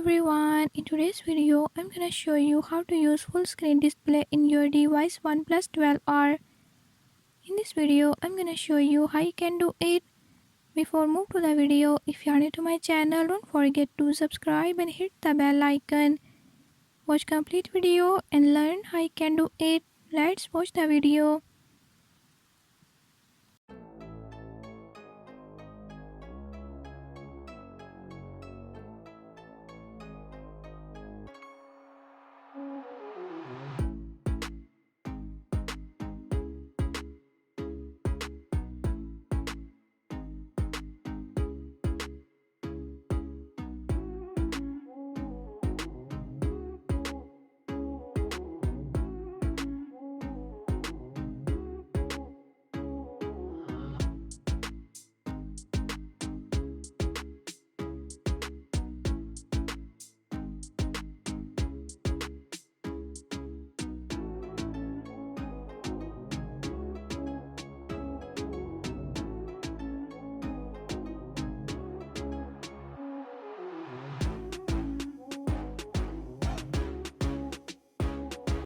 everyone, in today's video I'm gonna show you how to use full screen display in your device Oneplus 12R. In this video I'm gonna show you how you can do it. Before move to the video, if you are new to my channel, don't forget to subscribe and hit the bell icon. Watch complete video and learn how you can do it. Let's watch the video.